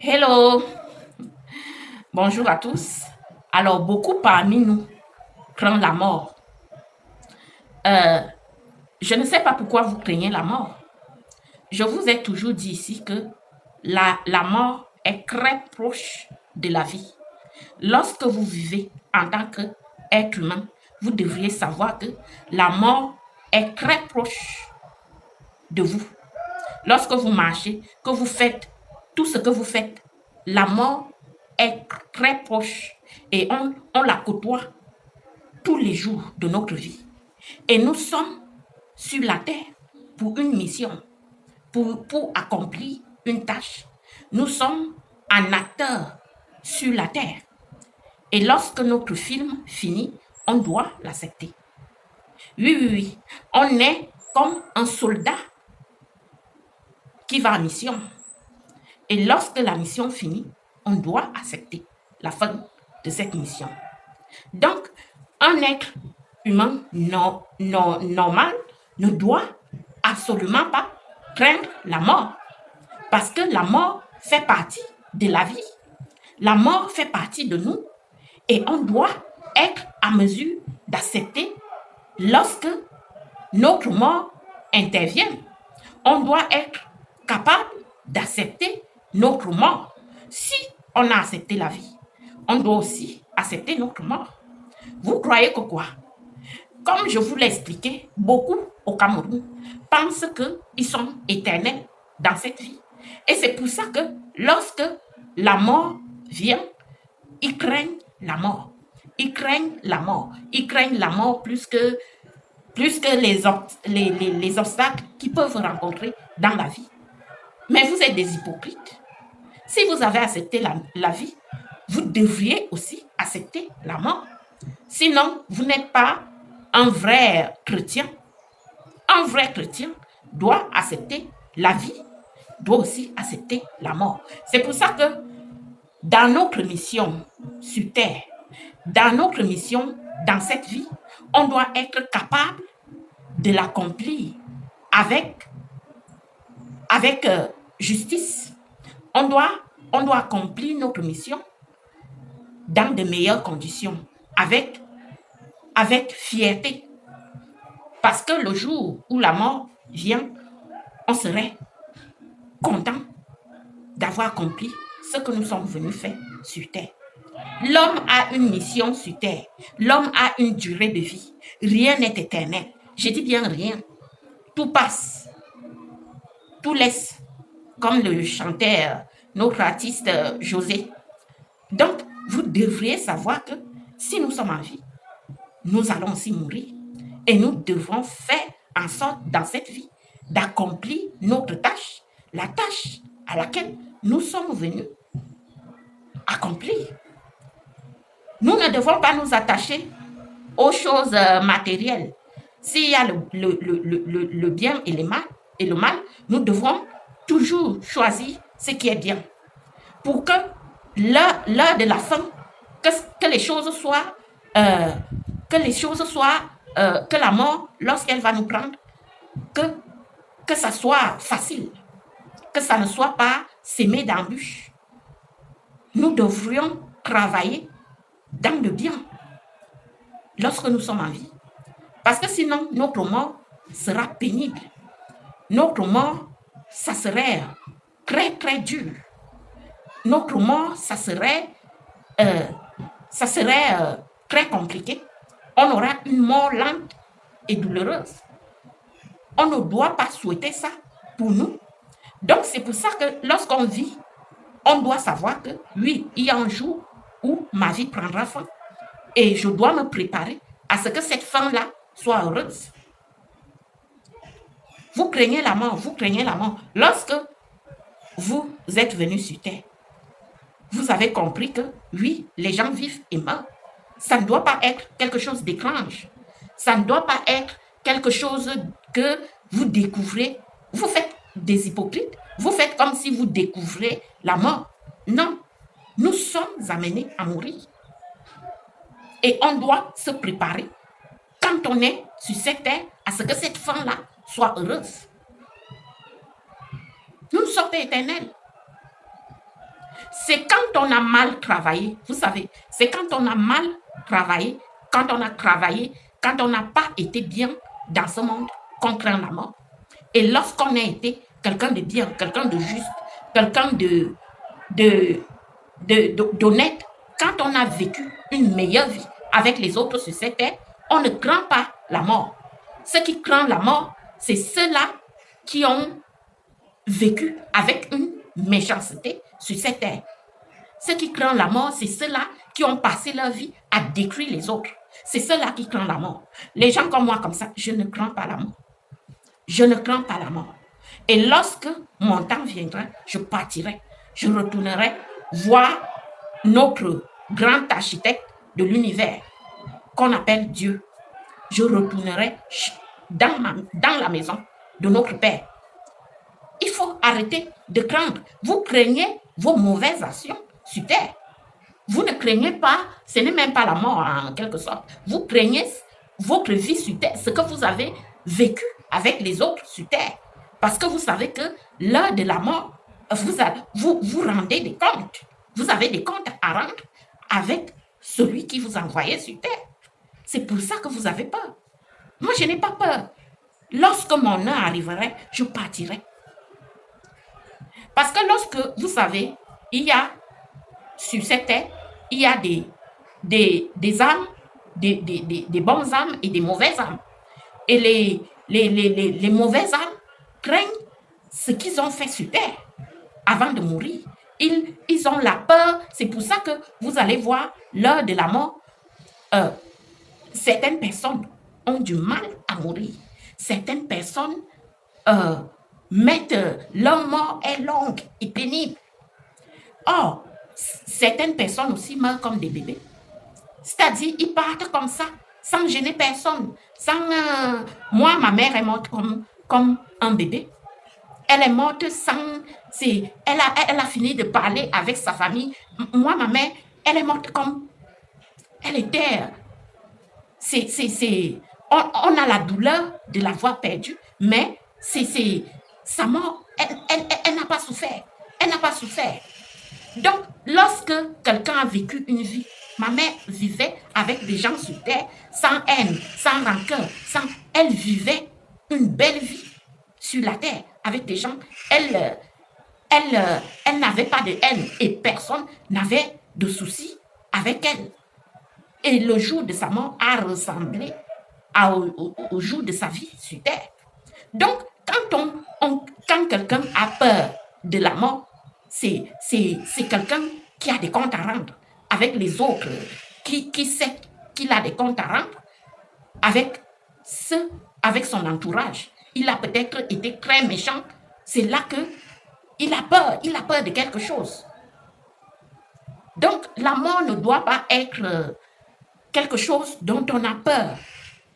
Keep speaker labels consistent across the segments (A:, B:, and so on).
A: Hello, bonjour à tous. Alors, beaucoup parmi nous craignent la mort. Euh, je ne sais pas pourquoi vous craignez la mort. Je vous ai toujours dit ici que la mort est très proche de la vie. Lorsque vous vivez en tant qu'être humain, vous devriez savoir que la mort est très proche de vous. Lorsque vous marchez, que vous faites tout ce que vous faites, la mort est très proche et on la côtoie tous les jours de notre vie. Et nous sommes sur la terre pour une mission, pour accomplir une tâche. Nous sommes un acteur sur la terre. Et lorsque notre film finit, on doit l'accepter. Oui, oui, oui. On est comme un soldat qui va en mission. Et lorsque la mission finit, on doit accepter la fin de cette mission. Donc, un être humain normal ne doit absolument pas craindre la mort. Parce que la mort fait partie de la vie. La mort fait partie de nous. Et on doit être à mesure d'accepter lorsque notre mort intervient. On doit être capable d'accepter notre mort. Si on a accepté la vie, on doit aussi accepter notre mort. Vous croyez que quoi? Comme je vous l'ai expliqué, beaucoup au Cameroun pensent qu'ils sont éternels dans cette vie. Et c'est pour ça que lorsque la mort vient, ils craignent la mort. Ils craignent la mort. Ils craignent la mort plus que les obstacles qu'ils peuvent rencontrer dans la vie. Mais vous êtes des hypocrites. Si vous avez accepté la vie, vous devriez aussi accepter la mort. Sinon, vous n'êtes pas un vrai chrétien. Un vrai chrétien doit accepter la vie, doit aussi accepter la mort. C'est pour ça que dans notre mission sur Terre, dans notre mission dans cette vie, on doit être capable de l'accomplir avec, avec justice. On doit, on doit accomplir notre mission dans de meilleures conditions, avec fierté. Parce que le jour où la mort vient, on serait content d'avoir accompli ce que nous sommes venus faire sur Terre. L'homme a une mission sur Terre. L'homme a une durée de vie. Rien n'est éternel. Je dis bien rien. Tout passe. Tout laisse. Comme le chanteur, notre artiste José. Donc, vous devriez savoir que si nous sommes en vie, nous allons aussi mourir. Et nous devons faire en sorte dans cette vie d'accomplir notre tâche, la tâche à laquelle nous sommes venus accomplir. Nous ne devons pas nous attacher aux choses matérielles. S'il y a le bien et le mal, nous devons toujours choisir ce qui est bien pour que l'heure de la fin, que les choses soient, euh, que la mort, lorsqu'elle va nous prendre, que, que ça soit facile, que ça ne soit pas semé d'embûches. Nous devrions travailler dans le bien lorsque nous sommes en vie. Parce que sinon, notre mort sera pénible. Notre mort, ça serait très, très dur. Notre mort, euh, ça serait très compliqué. On aura une mort lente et douloureuse. On ne doit pas souhaiter ça pour nous. Donc, c'est pour ça que lorsqu'on vit, on doit savoir que oui, il y a un jour où ma vie prendra fin. Et je dois me préparer à ce que cette fin-là soit heureuse. Vous craignez la mort, vous craignez la mort. Lorsque vous êtes venu sur Terre, vous avez compris que oui, les gens vivent et meurent. Ça ne doit pas être quelque chose d'étrange. Ça ne doit pas être quelque chose que vous découvrez. Vous faites des hypocrites. Vous faites comme si vous découvrez la mort. Non, nous sommes amenés à mourir. Et on doit se préparer quand on est sur cette terre à ce que cette fin-là soit heureuse. Nous ne sommes pas éternels. C'est quand on a mal travaillé, vous savez, c'est quand on a mal travaillé, quand on a travaillé, quand on n'a pas été bien dans ce monde qu'on craint la mort. Et lorsqu'on a été quelqu'un de bien, quelqu'un de juste, quelqu'un de, d'honnête, quand on a vécu une meilleure vie avec les autres sur cette terre, on ne craint pas la mort. Ceux qui craignent la mort, c'est ceux-là qui ont vécu avec une méchanceté sur cette terre. Ceux qui craignent la mort, c'est ceux-là qui ont passé leur vie à détruire les autres. C'est ceux-là qui craignent la mort. Les gens comme moi, comme ça, je ne crains pas la mort. Je ne crains pas la mort. Et lorsque mon temps viendra, je partirai. Je retournerai voir notre grand architecte de l'univers, qu'on appelle Dieu. Je retournerai dans la maison de notre Père. Il faut arrêter de craindre. Vous craignez vos mauvaises actions sur terre. Vous ne craignez pas, ce n'est même pas la mort en quelque sorte. Vous craignez votre vie sur terre, ce que vous avez vécu avec les autres sur terre. Parce que vous savez que l'heure de la mort, vous rendez des comptes. Vous avez des comptes à rendre avec celui qui vous a envoyé sur terre. C'est pour ça que vous avez peur. Moi, je n'ai pas peur. Lorsque mon heure arriverait, je partirai. Parce que lorsque, vous savez, il y a sur cette terre, il y a des âmes, des bonnes âmes et des mauvaises âmes. Et les mauvaises âmes craignent ce qu'ils ont fait sur terre avant de mourir. Ils ont la peur. C'est pour ça que vous allez voir l'heure de la mort. Certaines personnes ont du mal à mourir. Certaines personnes mettent leur mort est longue et pénible. Or, certaines personnes aussi meurent comme des bébés. C'est-à-dire, ils partent comme ça, sans gêner personne. Moi, ma mère est morte comme un bébé. Elle est morte sans... Elle a fini de parler avec sa famille. Moi, ma mère, elle est morte comme... Elle était... On a la douleur de l'avoir perdue, mais sa mort, elle n'a pas souffert. Elle n'a pas souffert. Donc, lorsque quelqu'un a vécu une vie, ma mère vivait avec des gens sur terre, sans haine, sans rancœur, elle vivait une belle vie sur la terre avec des gens. Elle n'avait pas de haine et personne n'avait de soucis avec elle. Et le jour de sa mort a ressemblé au jour de sa vie sur terre. Donc, quand quelqu'un a peur de la mort, c'est quelqu'un qui a des comptes à rendre avec les autres, qui sait qu'il a des comptes à rendre avec son entourage. Il a peut-être été très méchant. C'est là qu'il a peur de quelque chose. Donc, la mort ne doit pas être quelque chose dont on a peur.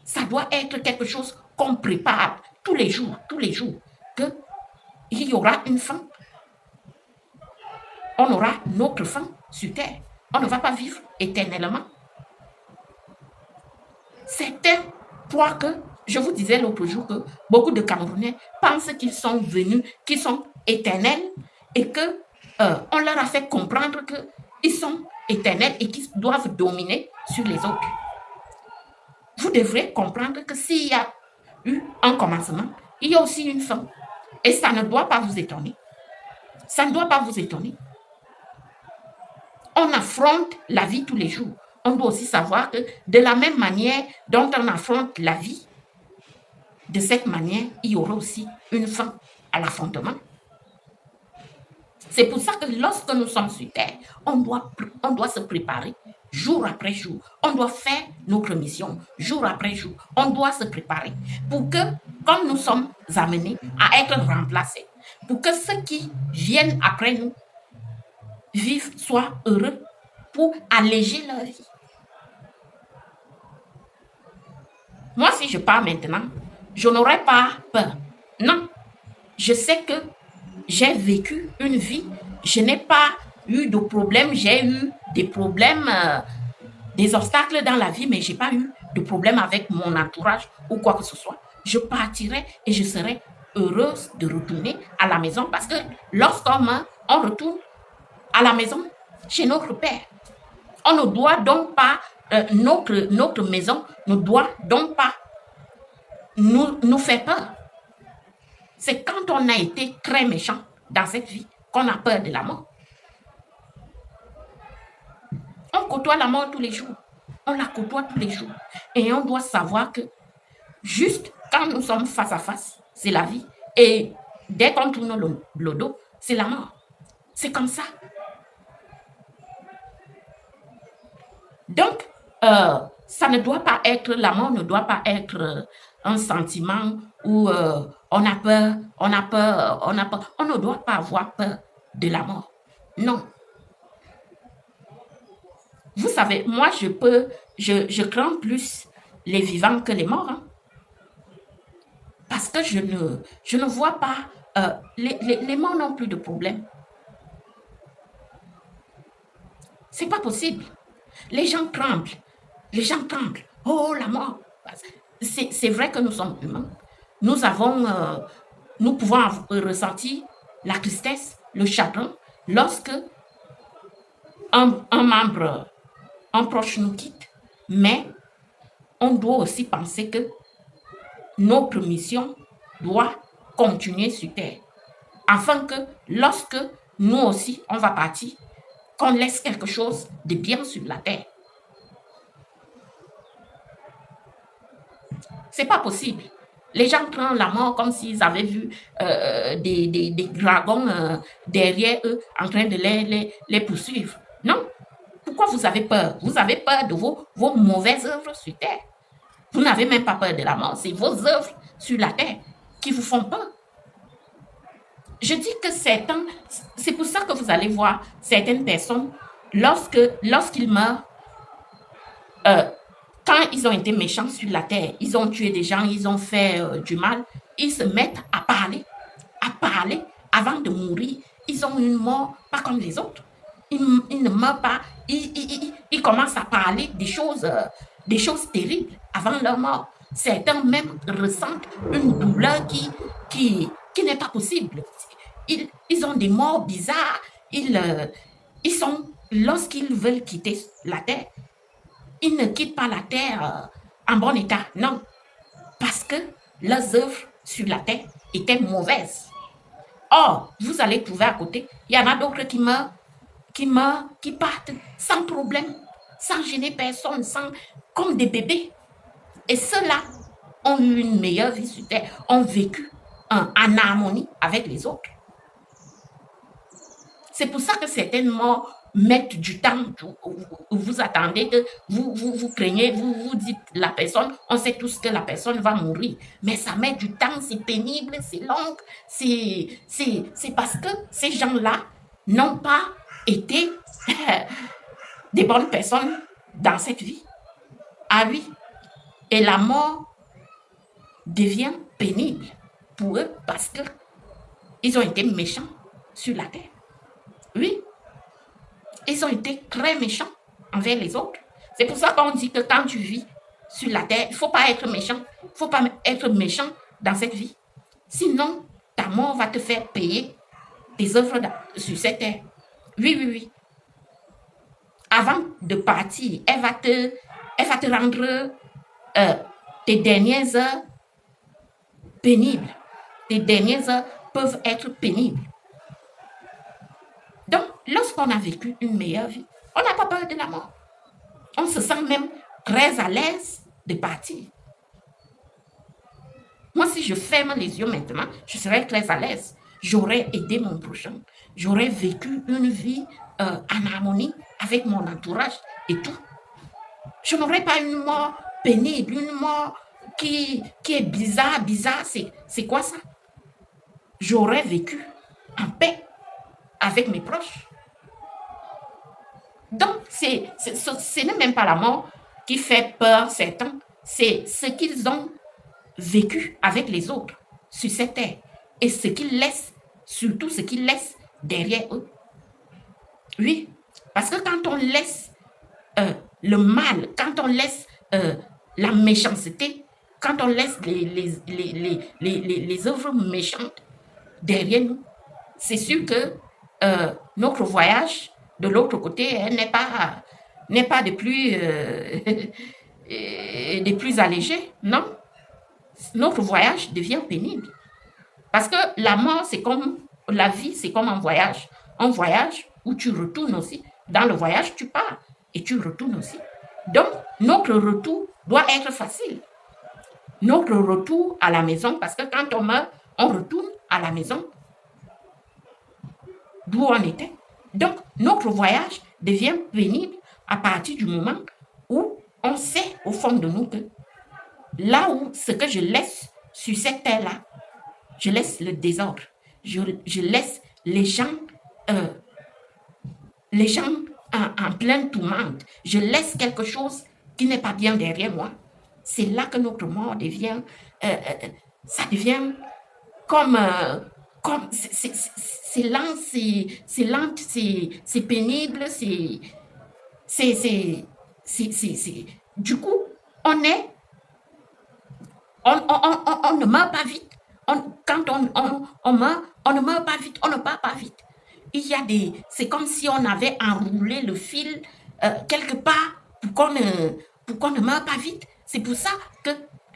A: Ça doit être quelque chose qu'on prépare tous les jours, qu'il y aura une fin. On aura notre fin sur terre. On ne va pas vivre éternellement. Certains croient que, je vous disais l'autre jour que beaucoup de Camerounais pensent qu'ils sont venus, qu'ils sont éternels et que on leur a fait comprendre qu'ils sont éternels et qu'ils doivent dominer sur les autres. Vous devrez comprendre que s'il y a eu un commencement, il y a aussi une fin. Et ça ne doit pas vous étonner. Ça ne doit pas vous étonner. On affronte la vie tous les jours. On doit aussi savoir que de la même manière dont on affronte la vie, de cette manière, il y aura aussi une fin à l'affrontement. C'est pour ça que lorsque nous sommes sur terre, on doit se préparer jour après jour. On doit faire notre mission jour après jour. On doit se préparer pour que, comme nous sommes amenés à être remplacés, pour que ceux qui viennent après nous vivent, soient heureux pour alléger leur vie. Moi, si je pars maintenant, je n'aurai pas peur. Non, je sais que j'ai vécu une vie, je n'ai pas eu de problème, j'ai eu des problèmes, des obstacles dans la vie, mais je n'ai pas eu de problème avec mon entourage ou quoi que ce soit. Je partirai et je serai heureuse de retourner à la maison parce que lorsqu'on meurt, on retourne à la maison, chez notre Père. On ne doit donc pas, notre maison ne doit donc pas nous faire peur. C'est quand on a été très méchant dans cette vie qu'on a peur de la mort. On côtoie la mort tous les jours. On la côtoie tous les jours. Et on doit savoir que juste quand nous sommes face à face, c'est la vie. Et dès qu'on tourne le dos, c'est la mort. C'est comme ça. Donc, ça ne doit pas être, la mort ne doit pas être un sentiment où on a peur, on a peur, on a peur. On ne doit pas avoir peur de la mort. Non. Vous savez, moi, je crains plus les vivants que les morts. Hein, parce que je ne vois pas, les morts n'ont plus de problème. C'est pas possible. Les gens tremblent. Les gens tremblent. Oh, la mort. C'est vrai que nous sommes humains. Nous avons, nous pouvons ressentir la tristesse, le chagrin lorsque un membre, un proche nous quitte. Mais on doit aussi penser que notre mission doit continuer sur Terre. Afin que lorsque nous aussi, on va partir, qu'on laisse quelque chose de bien sur la Terre. C'est pas possible. Les gens prennent la mort comme s'ils avaient vu des dragons derrière eux en train de les poursuivre. Non. Pourquoi vous avez peur? Vous avez peur de vos mauvaises œuvres sur terre. Vous n'avez même pas peur de la mort. C'est vos œuvres sur la terre qui vous font peur. Je dis que c'est pour ça que vous allez voir certaines personnes, lorsqu'ils meurent, quand ils ont été méchants sur la terre, ils ont tué des gens, ils ont fait du mal, ils se mettent à parler avant de mourir. Ils ont une mort pas comme les autres. Ils ne meurent pas, ils commencent à parler des choses terribles avant leur mort. Certains même ressentent une douleur qui n'est pas possible. Ils ont des morts bizarres. Ils sont, lorsqu'ils veulent quitter la terre, ils ne quittent pas la terre en bon état. Non. Parce que leurs œuvres sur la terre étaient mauvaises. Or, vous allez trouver à côté, il y en a d'autres qui meurent, qui partent sans problème, sans gêner personne, comme des bébés. Et ceux-là ont eu une meilleure vie sur terre, ont vécu en harmonie avec les autres. C'est pour ça que certaines morts mettent du temps. Vous attendez que vous craignez, vous dites la personne, on sait tous que la personne va mourir. Mais ça met du temps, c'est pénible, c'est long. C'est parce que ces gens-là n'ont pas été des bonnes personnes dans cette vie. Ah oui. Et la mort devient pénible pour eux parce que ils ont été méchants sur la terre. Oui, ils ont été très méchants envers les autres. C'est pour ça qu'on dit que quand tu vis sur la terre, il ne faut pas être méchant. Il ne faut pas être méchant dans cette vie. Sinon, ta mort va te faire payer tes œuvres sur cette terre. Oui, oui, oui. Avant de partir, elle va te rendre tes dernières heures pénibles. Tes dernières heures peuvent être pénibles. Donc, lorsqu'on a vécu une meilleure vie, on n'a pas peur de la mort. On se sent même très à l'aise de partir. Moi, si je ferme les yeux maintenant, je serais très à l'aise. J'aurais aidé mon prochain. J'aurais vécu une vie en harmonie avec mon entourage et tout. Je n'aurais pas une mort pénible, une mort qui est bizarre. C'est quoi ça? J'aurais vécu en paix avec mes proches. Donc, ce n'est même pas la mort qui fait peur certains, c'est ce qu'ils ont vécu avec les autres sur cette terre et ce qu'ils laissent, surtout ce qu'ils laissent derrière eux. Oui, parce que quand on laisse le mal, quand on laisse la méchanceté, quand on laisse les œuvres méchantes derrière nous, c'est sûr que notre voyage de l'autre côté n'est pas des plus allégés. Non, notre voyage devient pénible. Parce que la mort, c'est comme la vie, c'est comme un voyage. Un voyage où tu retournes aussi. Dans le voyage, tu pars et tu retournes aussi. Donc, notre retour doit être facile. Notre retour à la maison, parce que quand on meurt, on retourne à la maison d'où on était. Donc, notre voyage devient pénible à partir du moment où on sait au fond de nous que là où ce que je laisse sur cette terre-là, je laisse le désordre. Je laisse euh, les gens en pleine tourmente. Je laisse quelque chose qui n'est pas bien derrière moi. C'est là que notre mort devient, ça devient comme, c'est lent, c'est pénible, du coup, on est, on ne meurt pas vite. Quand on meurt, on ne meurt pas vite, on ne part pas vite. C'est comme si on avait enroulé le fil quelque part pour qu'on ne meure pas vite. C'est pour ça que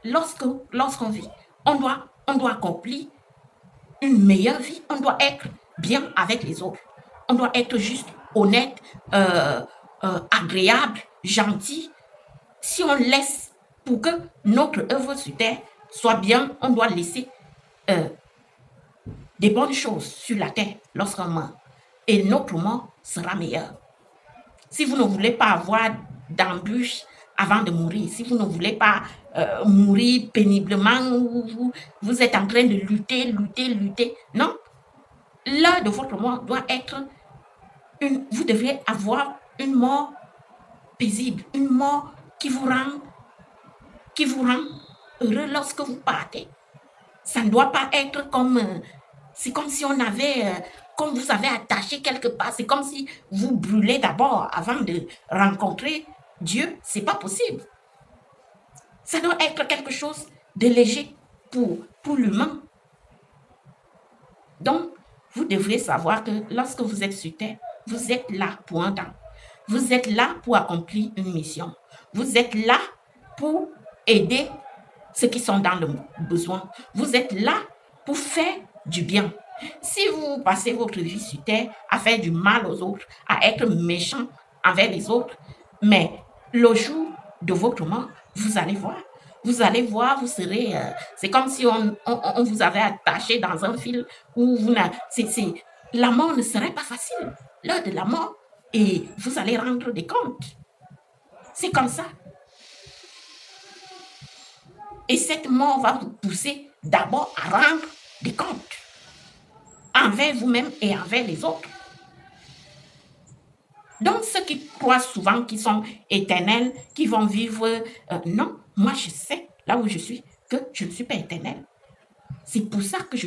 A: lorsqu'on vit, on doit accomplir une meilleure vie. On doit être bien avec les autres. On doit être juste honnête, agréable, gentil. Si on laisse pour que notre œuvre sur terre soit bien, on doit laisser des bonnes choses sur la terre lorsqu'on meurt. Et notre mort sera meilleure. Si vous ne voulez pas avoir d'embûches avant de mourir, si vous ne voulez pas mourir péniblement, vous êtes en train de lutter, non. L'heure de votre mort doit être vous devez avoir une mort paisible, une mort qui vous rend heureux lorsque vous partez. Ça ne doit pas être comme, c'est comme si on avait, comme vous avez attaché quelque part, c'est comme si vous brûlez d'abord avant de rencontrer Dieu. C'est pas possible. Ça doit être quelque chose de léger pour l'humain. Donc, vous devrez savoir que lorsque vous êtes sur terre, vous êtes là pour un temps. Vous êtes là pour accomplir une mission. Vous êtes là pour aider ceux qui sont dans le besoin. Vous êtes là pour faire du bien. Si vous passez votre vie sur terre à faire du mal aux autres, à être méchant envers les autres, mais le jour de votre mort, vous allez voir. Vous allez voir, vous serez... c'est comme si on vous avait attaché dans un fil où la mort ne serait pas facile. L'heure de la mort, et vous allez rendre des comptes. C'est comme ça. Et cette mort va vous pousser d'abord à rendre des comptes envers vous-même et envers les autres. Donc, ceux qui croient souvent qu'ils sont éternels, qui vont vivre... non, moi je sais, là où je suis, que je ne suis pas éternel. C'est pour ça que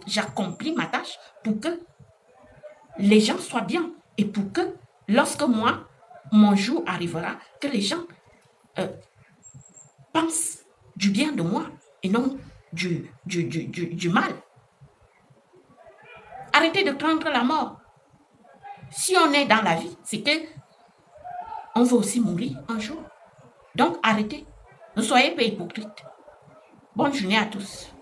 A: j'accomplis ma tâche pour que les gens soient bien et pour que lorsque moi, mon jour arrivera, que les gens pensent du bien de moi et non du mal. Arrêtez de craindre la mort. Si on est dans la vie, c'est que on va aussi mourir un jour. Donc arrêtez. Ne soyez pas hypocrites. Bonne journée à tous.